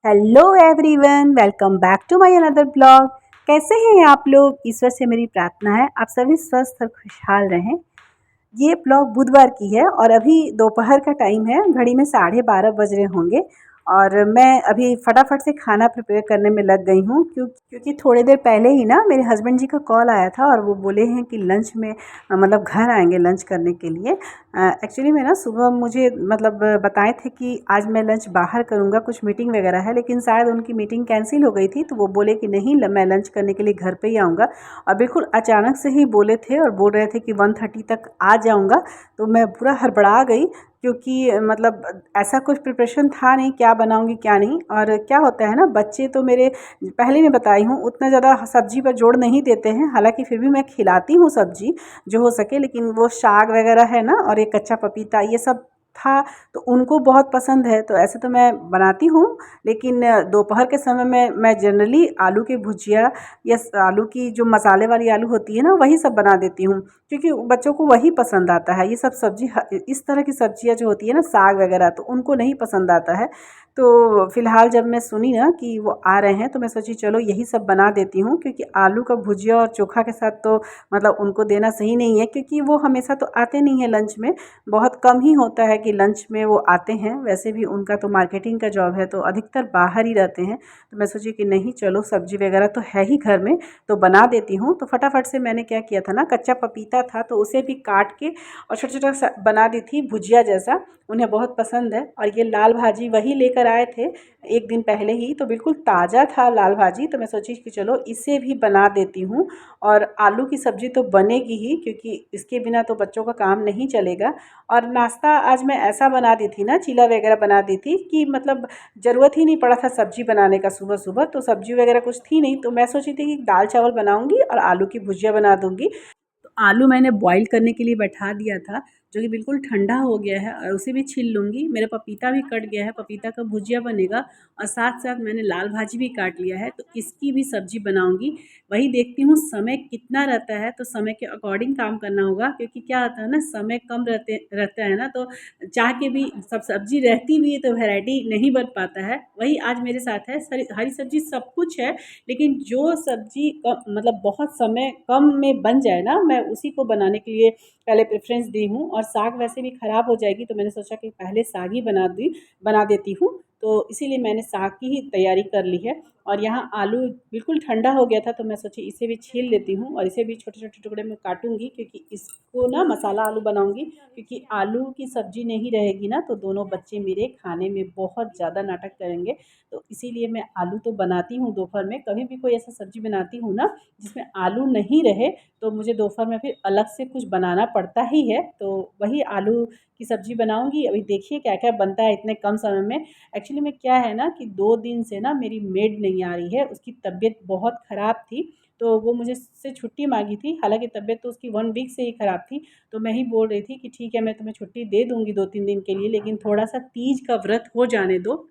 Hello everyone, welcome back to my another blog. कैसे हैं आप लोग? ईश्वर से मेरी प्रार्थना है आप सभी स्वस्थ और खुशहाल रहें। ये ब्लॉग बुधवार की है और अभी दोपहर का टाइम है। घड़ी में 12:30 बज रहे होंगे और मैं अभी फटाफट से खाना प्रिपेयर करने में लग गई हूँ क्योंकि थोड़ी देर पहले ही ना मेरे हस्बैंड जी का कॉल आया था और वो बोले हैं कि लंच में मतलब घर आएंगे लंच करने के लिए। एक्चुअली में ना सुबह मुझे मतलब बताए थे कि आज मैं लंच बाहर करूँगा, कुछ मीटिंग वगैरह है, लेकिन शायद उनकी मीटिंग कैंसिल हो गई थी तो वो बोले कि नहीं मैं लंच करने के लिए घर पे ही आऊँगा। और बिल्कुल अचानक से ही बोले थे और बोल रहे थे कि 1:30 तक आ जाऊँगा। तो मैं पूरा हड़बड़ा गई क्योंकि मतलब ऐसा कुछ प्रिपरेशन था नहीं, क्या बनाऊँगी क्या नहीं। और क्या होता है ना, बच्चे तो मेरे पहले मैं बताई हूँ उतना ज़्यादा सब्ज़ी पर जोड़ नहीं देते हैं, हालांकि फिर भी मैं खिलाती हूँ सब्ज़ी जो हो सके, लेकिन वो साग वगैरह है ना और ये कच्चा पपीता ये सब था तो उनको बहुत पसंद है। तो ऐसे तो मैं बनाती हूँ, लेकिन दोपहर के समय में मैं जनरली आलू की भुजिया या आलू की जो मसाले वाली आलू होती है ना वही सब बना देती हूँ, क्योंकि बच्चों को वही पसंद आता है। ये सब सब्जी इस तरह की सब्जियाँ जो होती है ना साग वगैरह तो उनको नहीं पसंद आता है। तो फ़िलहाल जब मैं सुनी ना कि वो आ रहे हैं तो मैं सोची चलो यही सब बना देती हूँ, क्योंकि आलू का भुजिया और चोखा के साथ तो मतलब उनको देना सही नहीं है, क्योंकि वो हमेशा तो आते नहीं हैं लंच में। बहुत कम ही होता है कि लंच में वो आते हैं, वैसे भी उनका तो मार्केटिंग का जॉब है तो अधिकतर बाहर ही रहते हैं। तो मैं सोची कि नहीं चलो सब्जी वगैरह तो है ही घर में तो बना देती हूँ। तो फटाफट से मैंने क्या किया था ना, कच्चा पपीता था तो उसे भी काट के और छोटा छोटा सा बना दी थी भुजिया जैसा। उन्हें बहुत पसंद है। और ये लाल भाजी वही लेकर आए थे एक दिन पहले ही, तो बिल्कुल ताज़ा था लाल भाजी। तो मैं सोची कि चलो इसे भी बना देती हूँ और आलू की सब्ज़ी तो बनेगी ही, क्योंकि इसके बिना तो बच्चों का काम नहीं चलेगा। और नाश्ता आज मैं ऐसा बना दी थी ना, चीला वगैरह बना दी थी कि मतलब ज़रूरत ही नहीं पड़ा था सब्ज़ी बनाने का। सुबह सुबह तो सब्ज़ी वगैरह कुछ थी नहीं, तो मैं सोची थी कि दाल चावल बनाऊँगी और आलू की भुजिया बना दूँगी। तो आलू मैंने बॉईल करने के लिए बैठा दिया था, जो कि बिल्कुल ठंडा हो गया है और उसे भी छील लूँगी। मेरा पपीता भी कट गया है, पपीता का भुजिया बनेगा और साथ-साथ मैंने लाल भाजी भी काट लिया है, तो इसकी भी सब्ज़ी बनाऊँगी। वही देखती हूँ समय कितना रहता है, तो समय के अकॉर्डिंग काम करना होगा, क्योंकि क्या होता है ना, समय कम रहता है ना, तो चाह के भी सब सब्ज़ी रहती भी है तो वैरायटी नहीं बन पाता है। वही आज मेरे साथ है, सरी हरी सब्ज़ी सब कुछ है, लेकिन जो सब्ज़ी मतलब बहुत समय कम में बन जाए ना, मैं उसी को बनाने के लिए पहले प्रेफ़रेंस दी हूँ। और साग वैसे भी ख़राब हो जाएगी तो मैंने सोचा कि पहले साग ही बना देती हूँ। तो इसीलिए मैंने साग की ही तैयारी कर ली है। और यहाँ आलू बिल्कुल ठंडा हो गया था तो मैं सोची इसे भी छील लेती हूँ और इसे भी छोटे-छोटे टुकड़े में काटूँगी, क्योंकि इसको ना मसाला आलू बनाऊँगी। क्योंकि आलू की सब्ज़ी नहीं रहेगी ना तो दोनों बच्चे मेरे खाने में बहुत ज़्यादा नाटक करेंगे। तो इसीलिए मैं आलू तो बनाती हूँ दोपहर में। कभी भी कोई ऐसा सब्ज़ी बनाती हूँ ना जिसमें आलू नहीं रहे तो मुझे दोपहर में फिर अलग से कुछ बनाना पड़ता ही है। तो वही आलू की सब्ज़ी बनाऊँगी। अभी देखिए क्या-क्या बनता है इतने कम समय में। एक्चुअली में क्या है ना कि 2 दिन से ना मेरी मेड नहीं आ रही है, उसकी तबीयत बहुत ख़राब थी। तो वो मुझसे छुट्टी माँगी थी, हालाँकि तबीयत तो उसकी 1 वीक से ही ख़राब थी। तो मैं ही बोल रही थी कि ठीक है मैं तुम्हें छुट्टी दे दूँगी 2-3 दिन के लिए, लेकिन थोड़ा-सा तीज का व्रत हो जाने दो।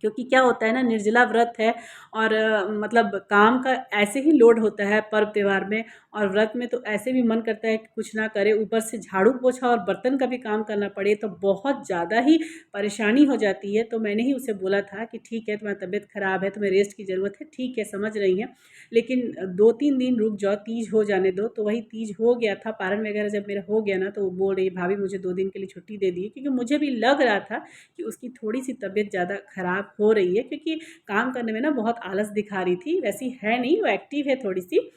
क्योंकि क्या होता है ना, निर्जला व्रत है और मतलब काम का ऐसे ही लोड होता है पर्व त्योहार में। और व्रत में तो ऐसे भी मन करता है कि कुछ ना करे, ऊपर से झाड़ू पोछा और बर्तन का भी काम करना पड़े तो बहुत ज़्यादा ही परेशानी हो जाती है। तो मैंने ही उसे बोला था कि ठीक है तुम्हारी तबीयत ख़राब है, तुम्हें रेस्ट की ज़रूरत है, ठीक है समझ रही हैं, लेकिन 2-3 दिन रुक जाओ, तीज हो जाने दो। तो वही तीज हो गया था, पारण वगैरह जब मेरा हो गया ना तो वो बोल रही है भाभी मुझे 2 दिन के लिए छुट्टी दे दी, क्योंकि मुझे भी लग रहा था कि उसकी थोड़ी-सी तबीयत ज़्यादा ख़राब हो रही है, क्योंकि काम करने में ना बहुत आलस दिखा रही थी। वैसी है नहीं, वो एक्टिव है थोड़ी-सी।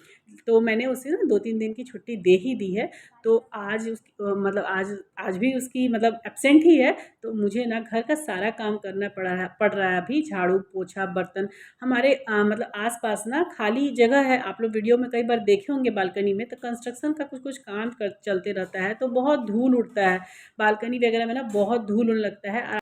तो मैंने उसे ना 2-3 दिन की छुट्टी दे ही दी है। तो आज मतलब आज आज भी उसकी मतलब एब्सेंट ही है। तो मुझे ना घर का सारा काम करना पड़ रहा है अभी, झाड़ू, पोछा, बर्तन। हमारे मतलब आस-पास ना खाली जगह है, आप लोग वीडियो में कई बार देखे होंगे बालकनी में, तो कंस्ट्रक्शन का कुछ-कुछ काम चलते रहता है, तो बहुत धूल उड़ता है। बालकनी वगैरह में ना बहुत धूल उड़ने लगता है।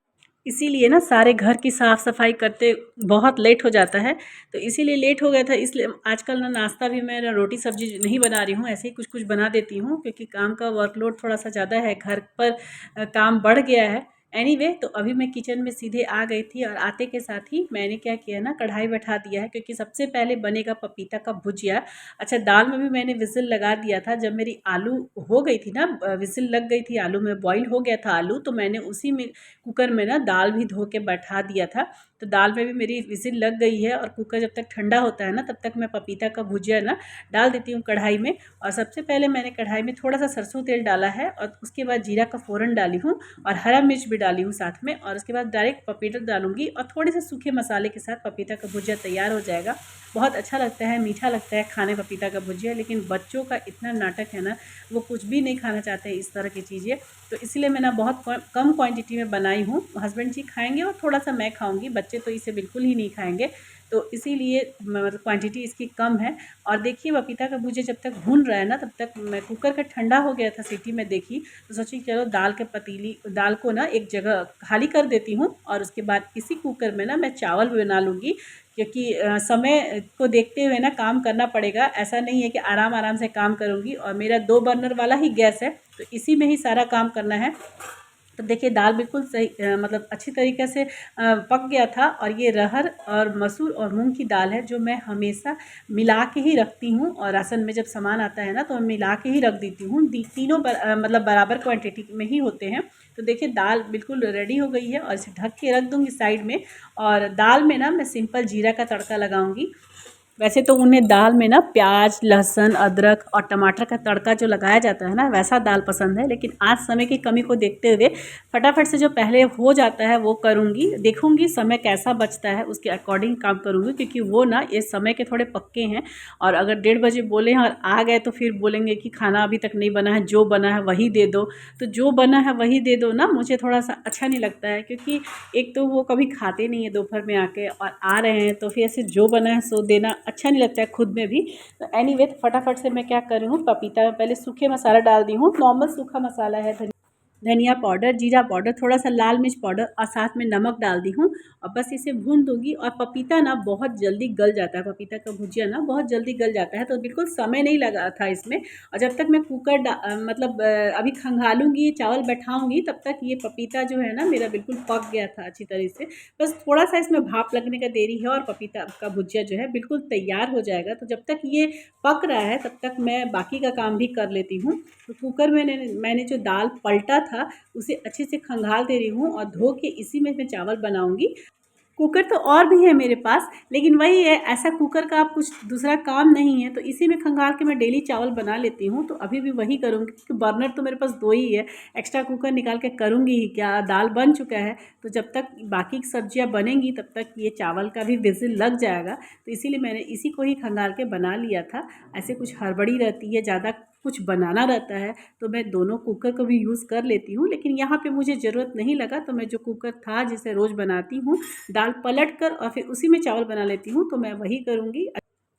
इसीलिए ना सारे घर की साफ़ सफाई करते बहुत लेट हो जाता है। तो इसीलिए लेट हो गया था, इसलिए आजकल ना नाश्ता भी मैं ना रोटी सब्जी नहीं बना रही हूँ, ऐसे ही कुछ कुछ बना देती हूँ, क्योंकि काम का वर्कलोड थोड़ा सा ज़्यादा है घर पर। काम बढ़ गया है। एनीवे तो अभी मैं किचन में सीधे आ गई थी और आते के साथ ही मैंने क्या किया ना, कढ़ाई बैठा दिया है, क्योंकि सबसे पहले बनेगा पपीता का भुजिया। अच्छा, दाल में भी मैंने विसिल लगा दिया था जब मेरी आलू हो गई थी ना, विसिल लग गई थी, आलू में बॉईल हो गया था आलू, तो मैंने उसी में कुकर में ना दाल भी धो के बैठा दिया था। तो दाल में भी मेरी विसिल लग गई है और कुकर जब तक ठंडा होता है ना तब तक मैं पपीता का भुजिया ना डाल देती हूँ कढ़ाई में। और सबसे पहले मैंने कढ़ाई में थोड़ा सा सरसों तेल डाला है और उसके बाद जीरा का फ़ोरन डाली हूँ और हरा मिर्च भी डाली हूँ साथ में, और उसके बाद डायरेक्ट पपीता डालूंगी और थोड़े से सूखे मसाले के साथ पपीता का भुजिया तैयार हो जाएगा। बहुत अच्छा लगता है, मीठा लगता है खाने पपीता का भुजिया। लेकिन बच्चों का इतना नाटक है ना, वो कुछ भी नहीं खाना चाहते हैं इस तरह की चीज़ें। तो इसलिए मैं ना बहुत कम क्वांटिटी में बनाई हूँ। हस्बैंड जी खाएंगे और थोड़ा सा मैं खाऊंगी, बच्चे तो इसे बिल्कुल ही नहीं खाएंगे। तो इसीलिए मतलब क्वांटिटी इसकी कम है। और देखिए पपीता का भुजिया जब तक भून रहा है ना तब तक मैं कुकर का ठंडा हो गया था, सीटी में देखी तो सोची चलो दाल को ना एक जगह खाली कर देती हूँ और उसके बाद इसी कुकर में ना मैं चावल बना लूँगी। क्योंकि समय को देखते हुए ना काम करना पड़ेगा, ऐसा नहीं है कि आराम आराम से काम करूँगी। और मेरा 2 बर्नर वाला ही गैस है तो इसी में ही सारा काम करना है। तो देखिए दाल बिल्कुल सही मतलब अच्छी तरीके से पक गया था। और ये रहर और मसूर और मूंग की दाल है जो मैं हमेशा मिला के ही रखती हूँ, और राशन में जब सामान आता है ना तो मैं मिला के ही रख देती हूँ। तीनों मतलब बराबर क्वांटिटी में ही होते हैं। तो देखिए दाल बिल्कुल रेडी हो गई है और इसे ढक के रख दूँगी साइड में। और दाल में ना मैं सिंपल जीरा का तड़का लगाऊंगी। वैसे तो उन्हें दाल में ना प्याज लहसुन अदरक और टमाटर का तड़का जो लगाया जाता है ना वैसा दाल पसंद है, लेकिन आज समय की कमी को देखते हुए फटाफट से जो पहले हो जाता है वो करूँगी। देखूँगी समय कैसा बचता है उसके अकॉर्डिंग काम करूँगी, क्योंकि वो ना ये समय के थोड़े पक्के हैं। और अगर 1:30 बजे बोले हैं और आ गए तो फिर बोलेंगे कि खाना अभी तक नहीं बना है, जो बना है वही दे दो। तो जो बना है वही दे दो ना, मुझे थोड़ा सा अच्छा नहीं लगता है, क्योंकि एक तो वो कभी खाते नहीं है दोपहर में आके, और आ रहे हैं तो फिर ऐसे जो बना है सो देना अच्छा नहीं लगता है खुद में भी। तो एनीवे फटाफट से मैं क्या कर रही हूँ, पपीता में पहले सूखे मसाला डाल दी हूँ। नॉर्मल सूखा मसाला है, धनिया पाउडर जीरा पाउडर थोड़ा सा लाल मिर्च पाउडर और साथ में नमक डाल दी हूँ। और बस इसे भून दूंगी। और पपीता ना बहुत जल्दी गल जाता है, पपीता का भुजिया ना बहुत जल्दी गल जाता है, तो बिल्कुल समय नहीं लगा था इसमें। और जब तक मैं मतलब अभी खंगालूंगी चावल बैठाऊंगी तब तक ये पपीता जो है ना मेरा बिल्कुल पक गया था अच्छी तरह से। बस थोड़ा सा इसमें भाप लगने का देरी है और पपीता का भुजिया जो है बिल्कुल तैयार हो जाएगा। तो जब तक ये पक रहा है तब तक मैं बाकी का काम भी कर लेती हूँ। तो कुकर में मैंने जो दाल पलटा था उसे अच्छे से खंगाल दे रही हूँ और धो के इसी में मैं चावल बनाऊंगी। कुकर तो और भी है मेरे पास, लेकिन वही है ऐसा कुकर का आप कुछ दूसरा काम नहीं है तो इसी में खंगाल के मैं डेली चावल बना लेती हूँ। तो अभी भी वही करूँगी क्योंकि बर्नर तो मेरे पास 2 ही है, एक्स्ट्रा कुकर निकाल के करूँगी ही क्या, दाल बन चुका है। तो जब तक बाकी की सब्जियाँ बनेंगी तब तक ये चावल का भी विजिल लग जाएगा। तो इसीलिए मैंने इसी को ही खंगाल के बना लिया था। ऐसे कुछ हड़बड़ी रहती है, ज़्यादा कुछ बनाना रहता है तो मैं दोनों कुकर को भी यूज़ कर लेती हूँ। लेकिन यहाँ पे मुझे ज़रूरत नहीं लगा तो मैं जो कुकर था जिसे रोज़ बनाती हूँ दाल पलट कर और फिर उसी में चावल बना लेती हूँ, तो मैं वही करूँगी।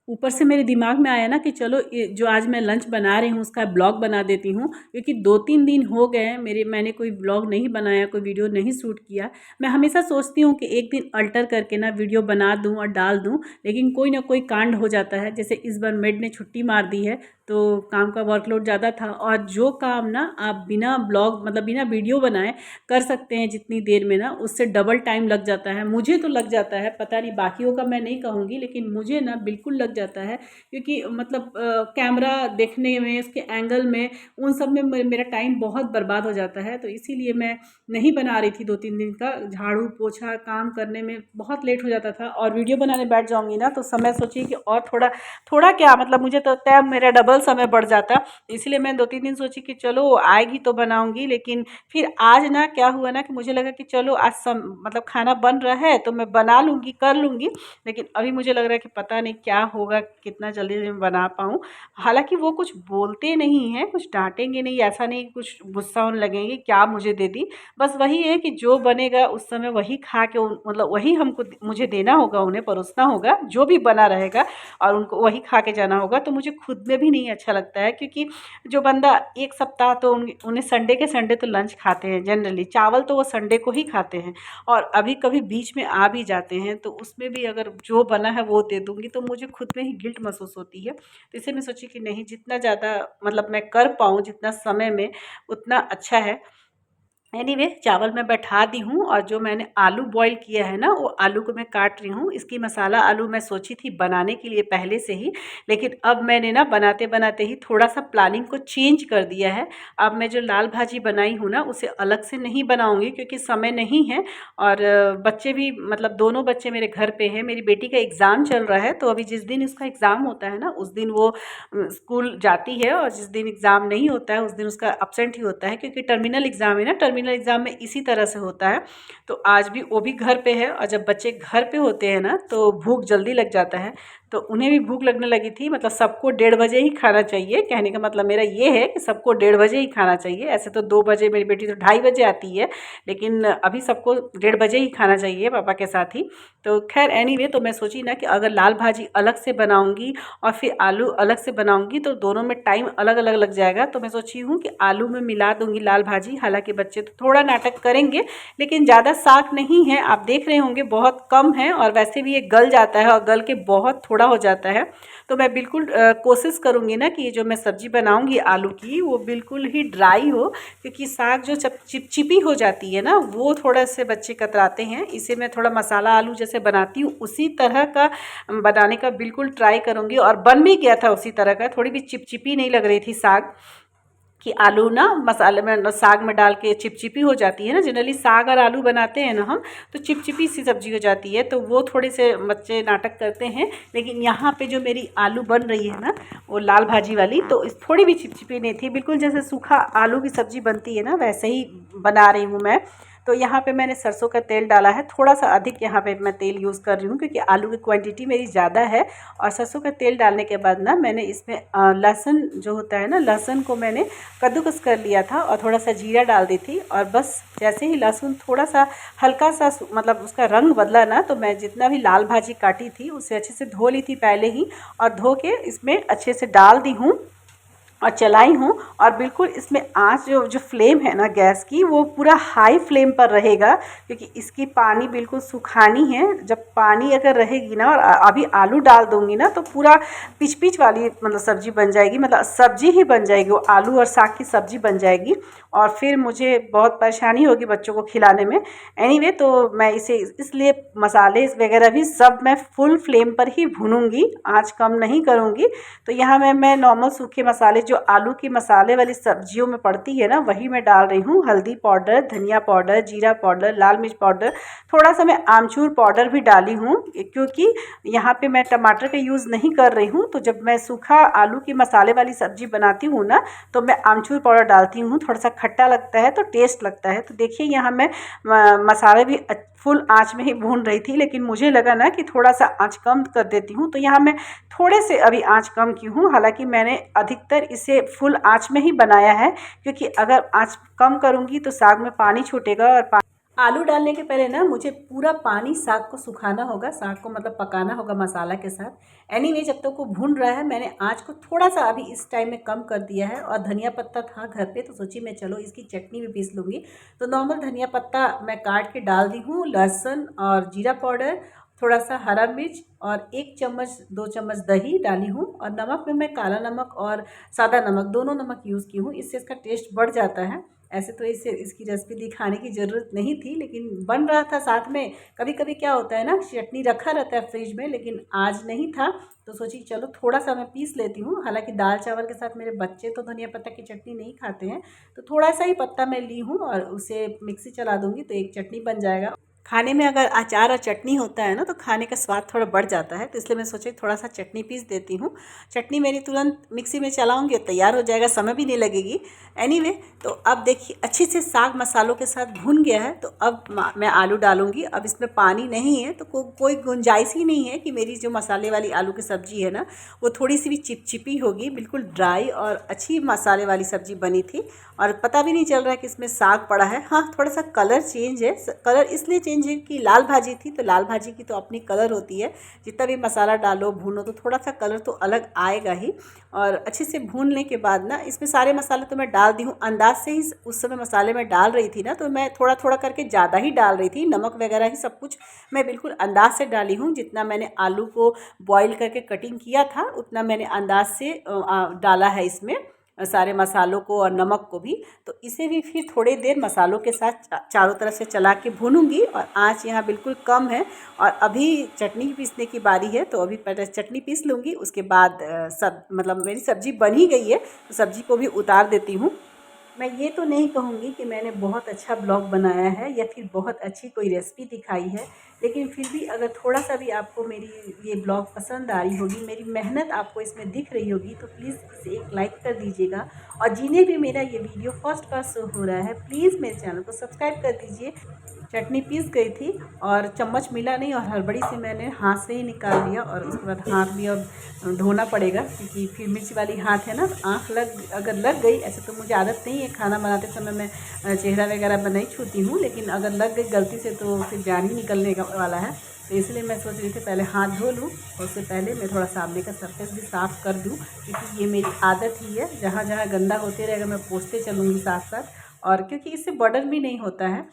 ऊपर से मेरे दिमाग में आया ना कि चलो ये जो आज मैं लंच बना रही हूँ उसका ब्लॉग बना देती हूँ, क्योंकि 2-3 दिन हो गए हैं मैंने कोई ब्लॉग नहीं बनाया, कोई वीडियो नहीं शूट किया। मैं हमेशा सोचती हूँ कि एक दिन अल्टर करके ना वीडियो बना दूँ और डाल दूँ, लेकिन कोई ना कोई कांड हो जाता है। जैसे इस बार मेड ने छुट्टी मार दी है तो काम का वर्कलोड ज़्यादा था, और जो काम ना आप बिना ब्लॉग मतलब बिना वीडियो बनाए कर सकते हैं जितनी देर में ना उससे डबल टाइम लग जाता है। मुझे तो लग जाता है, पता नहीं बाकियों का मैं नहीं कहूँगी, लेकिन मुझे ना बिल्कुल लग जाता है। क्योंकि मतलब कैमरा देखने में उसके एंगल में उन सब में मेरा टाइम बहुत बर्बाद हो जाता है। तो इसीलिए मैं नहीं बना रही थी 2-3 दिन का, झाड़ू पोछा काम करने में बहुत लेट हो जाता था। और वीडियो बनाने बैठ जाऊँगी ना तो समय सोचिए कि और थोड़ा थोड़ा क्या मतलब मुझे तो लगता है मेरा डबल समय बढ़ जाता। इसलिए मैं 2-3 दिन सोची कि चलो आएगी तो बनाऊँगी। लेकिन फिर आज ना क्या हुआ ना कि मुझे लगा कि चलो आज मतलब खाना बन रहा है तो मैं बना लूँगी कर लूँगी। लेकिन अभी मुझे लग रहा है कि पता नहीं क्या होगा, कितना जल्दी मैं बना पाऊँ। हालाँकि वो कुछ बोलते नहीं हैं, कुछ डाँटेंगे नहीं, ऐसा नहीं कुछ गुस्सा होने लगेंगे क्या मुझे दे दी। बस वही है कि जो बनेगा उस समय वही खा के मतलब वही हमको मुझे देना होगा, उन्हें परोसना होगा जो भी बना रहेगा और उनको वही खा के जाना होगा। तो मुझे खुद में भी नहीं अच्छा लगता है, क्योंकि जो बंदा 1 सप्ताह तो उन्हें संडे के संडे तो लंच खाते हैं जनरली, चावल तो वो संडे को ही खाते हैं और अभी कभी बीच में आ भी जाते हैं तो उसमें भी अगर जो बना है वो दे दूँगी तो मुझे खुद में ही गिल्ट महसूस होती है। तो इसलिए मैं सोची कि नहीं, जितना ज़्यादा मतलब मैं कर पाऊँ जितना समय में उतना अच्छा है। एनीवे चावल मैं बैठा दी हूँ और जो मैंने आलू बॉईल किया है ना, वो आलू को मैं काट रही हूँ। इसकी मसाला आलू मैं सोची थी बनाने के लिए पहले से ही, लेकिन अब मैंने ना बनाते बनाते ही थोड़ा सा प्लानिंग को चेंज कर दिया है। अब मैं जो लाल भाजी बनाई हूँ ना, उसे अलग से नहीं बनाऊँगी क्योंकि समय नहीं है। और बच्चे भी, मतलब दोनों बच्चे मेरे घर पे हैं। मेरी बेटी का एग्ज़ाम चल रहा है, तो अभी जिस दिन उसका एग्ज़ाम होता है ना, उस दिन वो स्कूल जाती है, और जिस दिन एग्ज़ाम नहीं होता है उस दिन उसका अब्सेंट ही होता है, क्योंकि टर्मिनल एग्ज़ाम है ना। टर्मिनल एग्ज़ाम में इसी तरह से होता है। तो आज भी वो भी घर पे है, और जब बच्चे घर पे होते हैं ना तो भूख जल्दी लग जाता है। तो उन्हें भी भूख लगने लगी थी। मतलब सबको 1:30 बजे ही खाना चाहिए, कहने का मतलब मेरा ये है कि सबको 1:30 बजे ही खाना चाहिए। ऐसे तो 2 बजे, मेरी बेटी तो 2:30 बजे आती है, लेकिन अभी सबको 1:30 बजे ही खाना चाहिए पापा के साथ ही। तो खैर एनीवे, तो मैं सोची ना कि अगर लाल भाजी अलग से बनाऊंगी और फिर आलू अलग से बनाऊंगी तो दोनों में टाइम अलग अलग लग जाएगा। तो मैं सोची हूँ कि आलू में मिला दूंगी लाल भाजी। हालांकि बच्चे तो थोड़ा नाटक करेंगे, लेकिन ज़्यादा साग नहीं है, आप देख रहे होंगे बहुत कम है, और वैसे भी ये गल जाता है और गल के बहुत थोड़ा हो जाता है। तो मैं बिल्कुल कोशिश करूँगी ना कि ये जो मैं सब्ज़ी बनाऊँगी आलू की, वो बिल्कुल ही ड्राई हो, क्योंकि साग जो चिपचिपी हो जाती है ना, वो थोड़ा से बच्चे कतराते हैं। इसे मैं थोड़ा मसाला आलू जैसे बनाती हूँ उसी तरह का बनाने का बिल्कुल ट्राई करूँगी, और बन भी गया था उसी तरह का। थोड़ी भी चिपचिपी नहीं लग रही थी साग, कि आलू ना मसाले में साग में डाल के चिपचिपी हो जाती है ना। जनरली साग और आलू बनाते हैं ना हम, तो चिपचिपी सी सब्जी हो जाती है, तो वो थोड़े से बच्चे नाटक करते हैं। लेकिन यहाँ पे जो मेरी आलू बन रही है ना, वो लाल भाजी वाली, तो इस थोड़ी भी चिपचिपी नहीं थी, बिल्कुल जैसे सूखा आलू की सब्ज़ी बनती है ना, वैसे ही बना रही हूँ मैं। तो यहाँ पे मैंने सरसों का तेल डाला है, थोड़ा सा अधिक यहाँ पे मैं तेल यूज़ कर रही हूँ, क्योंकि आलू की क्वांटिटी मेरी ज़्यादा है। और सरसों का तेल डालने के बाद ना मैंने इसमें लहसुन जो होता है ना, लहसुन को मैंने कद्दूकस कर लिया था, और थोड़ा सा जीरा डाल दी थी। और बस जैसे ही लहसुन थोड़ा सा हल्का सा मतलब उसका रंग बदला ना, तो मैं जितना भी लाल भाजी काटी थी उसे अच्छे से धो ली थी पहले ही, और धो के इसमें अच्छे से डाल दी हूँ और चलाई हूँ। और बिल्कुल इसमें आँच जो फ्लेम है ना गैस की, वो पूरा हाई फ्लेम पर रहेगा, क्योंकि इसकी पानी बिल्कुल सुखानी है। जब पानी अगर रहेगी ना, और अभी आलू डाल दूँगी ना, तो पूरा पिच पिच वाली मतलब सब्ज़ी बन जाएगी, मतलब सब्ज़ी ही बन जाएगी, वो आलू और साग की सब्ज़ी बन जाएगी, और फिर मुझे बहुत परेशानी होगी बच्चों को खिलाने में। एनीवे, तो मैं इसे इसलिए मसाले वगैरह भी सब मैं फुल फ्लेम पर ही भूनूंगी, आँच कम नहीं करूँगी। तो यहाँ मैं नॉर्मल सूखे मसाले जो आलू की मसाले वाली सब्जियों में पड़ती है ना, वही मैं डाल रही हूँ। हल्दी पाउडर, धनिया पाउडर, जीरा पाउडर, लाल मिर्च पाउडर, थोड़ा सा मैं आमचूर पाउडर भी डाली हूँ, क्योंकि यहाँ पे मैं टमाटर का यूज़ नहीं कर रही हूँ। तो जब मैं सूखा आलू की मसाले वाली सब्ज़ी बनाती हूँ ना, तो मैं आमचूर पाउडर डालती हूँ, थोड़ा सा खट्टा लगता है तो टेस्ट लगता है। तो देखिए यहाँ मैं मसाले भी फुल आँच में ही भून रही थी, लेकिन मुझे लगा ना कि थोड़ा सा आँच कम कर देती हूँ, तो यहाँ मैं थोड़े से अभी आँच कम की हूँ। हालांकि मैंने अधिकतर इसे फुल आँच में ही बनाया है, क्योंकि अगर आँच कम करूँगी तो साग में पानी छूटेगा, और आलू डालने के पहले ना मुझे पूरा पानी साग को सुखाना होगा, साग को मतलब पकाना होगा मसाला के साथ। एनीवे, जब तक वो भून रहा है, मैंने आँच को थोड़ा सा अभी इस टाइम में कम कर दिया है। और धनिया पत्ता था घर पे, तो सोची मैं चलो इसकी चटनी भी पीस लूँगी। तो नॉर्मल धनिया पत्ता मैं काट के डाल दी हूँ, लहसुन और जीरा पाउडर, थोड़ा सा हरा मिर्च, और 1 चम्मच 2 चम्मच दही डाली हूँ। और नमक में मैं काला नमक और सादा नमक दोनों नमक यूज़ की हूँ, इससे इसका टेस्ट बढ़ जाता है। ऐसे तो इसे इसकी रेसिपी दिखाने की ज़रूरत नहीं थी, लेकिन बन रहा था साथ में। कभी कभी क्या होता है ना, चटनी रखा रहता है फ्रिज में, लेकिन आज नहीं था, तो सोची चलो थोड़ा सा मैं पीस लेती हूँ। हालांकि दाल चावल के साथ मेरे बच्चे तो धनिया पत्ता की चटनी नहीं खाते हैं, तो थोड़ा सा ही पत्ता मैं ली हूँ, और उसे मिक्सी चला दूँगी तो एक चटनी बन जाएगा। खाने में अगर अचार और चटनी होता है ना, तो खाने का स्वाद थोड़ा बढ़ जाता है। तो इसलिए मैं सोची थोड़ा सा चटनी पीस देती हूँ। चटनी मेरी तुरंत मिक्सी में चलाऊँगी, तैयार हो जाएगा, समय भी नहीं लगेगी। एनीवे, तो अब देखिए अच्छे से साग मसालों के साथ भुन गया है। तो अब मैं आलू डालूँगी। अब इसमें पानी नहीं है, तो कोई गुंजाइश ही नहीं है कि मेरी जो मसाले वाली आलू की सब्ज़ी है ना, वो थोड़ी सी भी चिपचिपी होगी। बिल्कुल ड्राई और अच्छी मसाले वाली सब्ज़ी बनी थी, और पता भी नहीं चल रहा है कि इसमें साग पड़ा है। हाँ, थोड़ा सा कलर चेंज है, कलर इसलिए चेंज है कि लाल भाजी थी, तो लाल भाजी की तो अपनी कलर होती है, जितना भी मसाला डालो भूनो तो थोड़ा सा कलर तो अलग आएगा ही। और अच्छे से भूनने के बाद ना, इसमें सारे मसाले तो मैं डाल दी हूँ अंदाज से ही। उस समय मसाले में डाल रही थी ना, तो मैं थोड़ा थोड़ा करके ज़्यादा ही डाल रही थी। नमक वगैरह ही सब कुछ मैं बिल्कुल अंदाज से डाली हूँ, जितना मैंने आलू को बॉईल करके कटिंग किया था उतना मैंने अंदाज से डाला है इसमें। सारे मसालों को और नमक को भी। तो इसे भी फिर थोड़ी देर मसालों के साथ चारों तरफ से चला के भूनूंगी और आँच यहाँ बिल्कुल कम है। और अभी चटनी पीसने की बारी है, तो अभी पहले चटनी पीस लूँगी, उसके बाद मतलब मेरी सब्ज़ी बन ही गई है तो सब्ज़ी को भी उतार देती हूँ। मैं ये तो नहीं कहूँगी कि मैंने बहुत अच्छा ब्लॉग बनाया है या फिर बहुत अच्छी कोई रेसिपी दिखाई है, लेकिन फिर भी अगर थोड़ा सा भी आपको मेरी ये ब्लॉग पसंद आ रही होगी, मेरी मेहनत आपको इसमें दिख रही होगी, तो प्लीज़ इसे एक लाइक कर दीजिएगा। और जिन्हें भी मेरा ये वीडियो फर्स्ट बार शो हो रहा है, प्लीज़ मेरे चैनल को सब्सक्राइब कर दीजिए। चटनी पीस गई थी और चम्मच मिला नहीं और हड़बड़ी से मैंने हाथ से ही निकाल लिया, और उसके बाद हाथ भी अब धोना पड़ेगा, क्योंकि फिर मिर्च वाली हाथ है ना, आँख अगर लग गई, ऐसे तो मुझे आदत नहीं है खाना बनाते समय मैं चेहरा वगैरह में नहीं छूती हूँ, लेकिन अगर लग गई गलती से तो फिर जान ही निकलने वाला है। तो इसलिए मैं सोच रही थी पहले हाथ धो लूँ और उससे पहले मैं थोड़ा सामने का सरफेस भी साफ़ कर दूँ, क्योंकि ये मेरी आदत ही है, जहाँ जहाँ गंदा होते रहेगा मैं पोंछते चलूँगी साथ साथ, और क्योंकि इससे बर्डन भी नहीं होता है।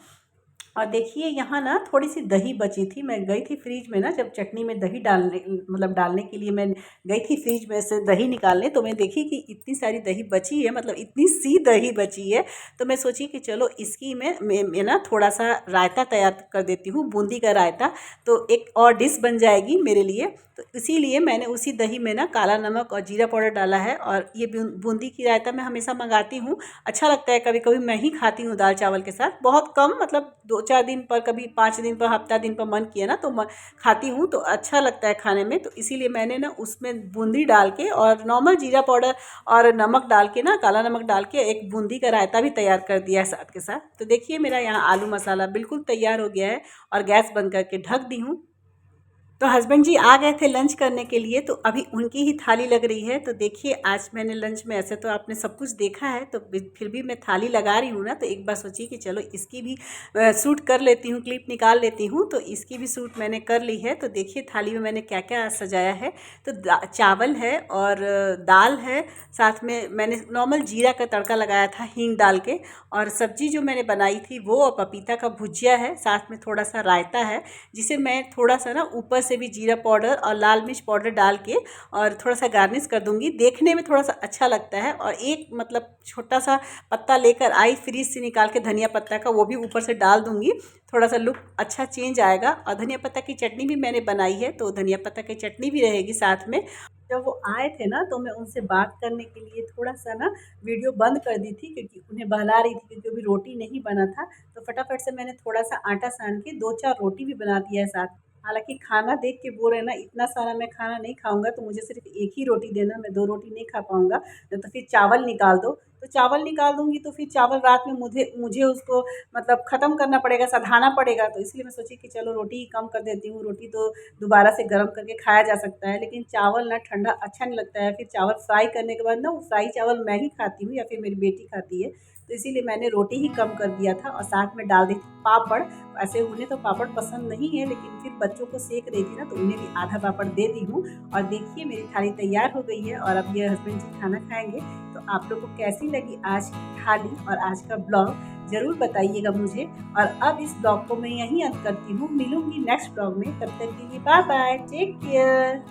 और देखिए यहाँ ना थोड़ी सी दही बची थी, मैं गई थी फ्रिज में ना, जब चटनी में दही डालने के लिए मैं गई थी फ्रिज में से दही निकालने, तो मैं देखी कि इतनी सारी दही बची है, मतलब इतनी सी दही बची है। तो मैं सोची कि चलो इसकी मैं ना थोड़ा सा रायता तैयार कर देती हूँ, बूंदी का रायता, तो एक और डिश बन जाएगी मेरे लिए। तो इसीलिए मैंने उसी दही में ना काला नमक और जीरा पाउडर डाला है, और ये बूंदी की रायता मैं हमेशा मंगाती हूँ, अच्छा लगता है। कभी कभी मैं ही खाती हूँ दाल चावल के साथ, बहुत कम, मतलब 2-4 दिन पर, कभी 5 दिन पर, हफ्ता दिन पर मन किया ना तो खाती हूँ, तो अच्छा लगता है खाने में। तो इसीलिए मैंने ना उसमें बूंदी डाल के और नॉर्मल जीरा पाउडर और नमक डाल के ना, काला नमक डाल के एक बूंदी का रायता भी तैयार कर दिया है साथ के साथ। तो देखिए मेरा यहाँ आलू मसाला बिल्कुल तैयार हो गया है, और गैस बंद करके ढक दी हूँ। तो हस्बैंड जी आ गए थे लंच करने के लिए, तो अभी उनकी ही थाली लग रही है। तो देखिए आज मैंने लंच में, ऐसे तो आपने सब कुछ देखा है, तो फिर भी मैं थाली लगा रही हूँ ना, तो एक बार सोची कि चलो इसकी भी शूट कर लेती हूँ, क्लिप निकाल लेती हूँ। तो इसकी भी शूट मैंने कर ली है। तो देखिए थाली में मैंने क्या क्या सजाया है। तो चावल है और दाल है, साथ में मैंने नॉर्मल जीरा का तड़का लगाया था हींग डाल के, और सब्जी जो मैंने बनाई थी वो, और पपीता का भुजिया है, साथ में थोड़ा सा रायता है, जिसे मैं थोड़ा सा ना ऊपर से भी जीरा पाउडर और लाल मिर्च पाउडर डाल के और थोड़ा सा गार्निश कर दूंगी, देखने में थोड़ा सा अच्छा लगता है। और एक मतलब छोटा सा पत्ता लेकर आई फ्रीज से निकाल के, धनिया पत्ता का, वो भी ऊपर से डाल दूंगी, थोड़ा सा लुक अच्छा चेंज आएगा। और धनिया पत्ता की चटनी भी मैंने बनाई है, तो धनिया पत्ता की चटनी भी रहेगी साथ में। जब वो आए थे ना, तो मैं उनसे बात करने के लिए थोड़ा सा ना वीडियो बंद कर दी थी, क्योंकि उन्हें बहला रही थी, क्योंकि अभी रोटी नहीं बना था। तो फटाफट से मैंने थोड़ा सा आटा सान के 2-4 रोटी भी बना दिया है साथ। हालाँकि खाना देख के बोल रहे हैं ना, इतना सारा मैं खाना नहीं खाऊँगा, तो मुझे सिर्फ़ 1 ही रोटी देना, मैं 2 रोटी नहीं खा पाऊँगा। नहीं तो फिर चावल निकाल दो, तो चावल निकाल दूँगी तो फिर चावल रात में मुझे मुझे उसको मतलब ख़त्म करना पड़ेगा, सधाना पड़ेगा। तो इसलिए मैं सोची कि चलो रोटी ही कम कर देती हूँ, रोटी तो दोबारा से गर्म करके खाया जा सकता है, लेकिन चावल ना ठंडा अच्छा नहीं लगता है। फिर चावल फ्राई करने के बाद ना, वो फ्राई चावल मैं ही खाती हूँ या फिर मेरी बेटी खाती है। तो इसीलिए मैंने रोटी ही कम कर दिया था, और साथ में डाल दी थी पापड़। ऐसे उन्हें तो पापड़ पसंद नहीं है, लेकिन फिर बच्चों को सेक रही थी ना, तो उन्हें भी आधा पापड़ दे दी हूँ। और देखिए मेरी थाली तैयार हो गई है, और अब ये हस्बैंड जी खाना खाएँगे। तो आप लोग को कैसी लगी आज की थाली और आज का ब्लॉग, ज़रूर बताइएगा मुझे। और अब इस ब्लॉग को मैं यहीं अंत करती हूँ, मिलूँगी नेक्स्ट ब्लॉग में, तब तक के लिए बाय बाय, टेक केयर।